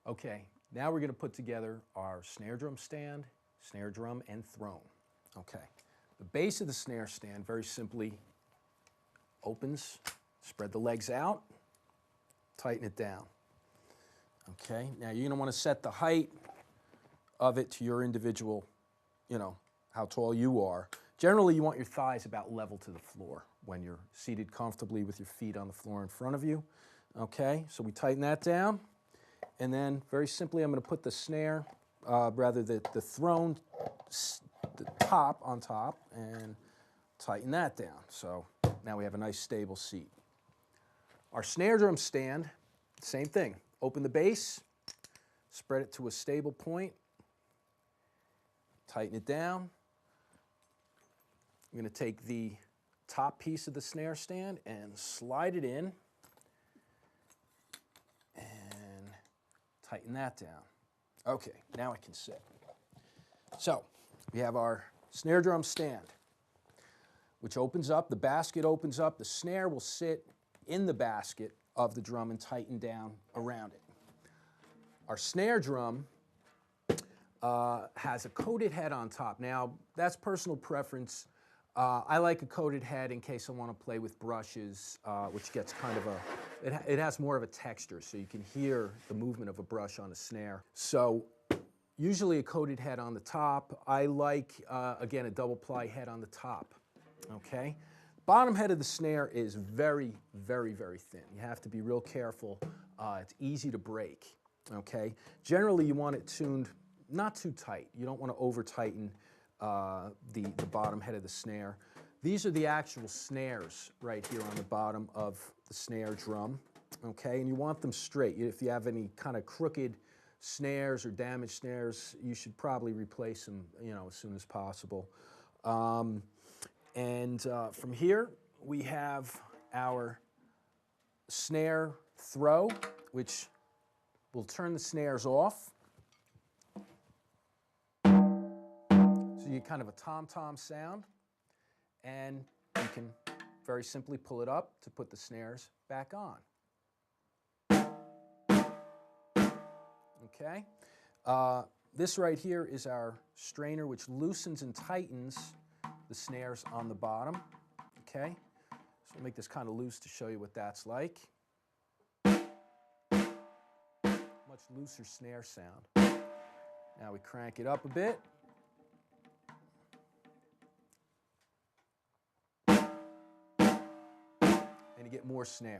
Okay, now we're going to put together our snare drum stand, snare drum, and throne. Okay, the base of the snare stand very simply opens, spread the legs out, tighten it down. Okay, now you're going to want to set the height of it to your individual, how tall you are. Generally, you want your thighs about level to the floor when you're seated comfortably with your feet on the floor in front of you. Okay, so we tighten that down. And then, very simply, I'm going to put the snare, the throne, the top on top, and tighten that down. So now we have a nice stable seat. Our snare drum stand, same thing. Open the base, spread it to a stable point, tighten it down. I'm going to take the top piece of the snare stand and slide it in and tighten that down. Okay, now I can sit. So we have our snare drum stand, which opens up, the basket opens up, the snare will sit in the basket of the drum and tighten down around it. Our snare drum has a coated head on top. Now, that's personal preference. I like a coated head in case I want to play with brushes, which gets kind of it has more of a texture, so you can hear the movement of a brush on a snare. So usually a coated head on the top. I like, again, a double ply head on the top. Okay? Bottom head of the snare is very, very, very thin. You have to be real careful. It's easy to break. Okay? Generally, you want it tuned not too tight. You don't want to over-tighten the bottom head of the snare. These are the actual snares right here on the bottom of the snare drum, okay? And you want them straight. If you have any kind of crooked snares or damaged snares, you should probably replace them, as soon as possible. From here, we have our snare throw, which will turn the snares off. So you get kind of a tom-tom sound, and you can very simply pull it up to put the snares back on. Okay? This right here is our strainer, which loosens and tightens the snares on the bottom. Okay? So we'll make this kind of loose to show you what that's like. Much looser snare sound. Now we crank it up a bit. And you get more snare.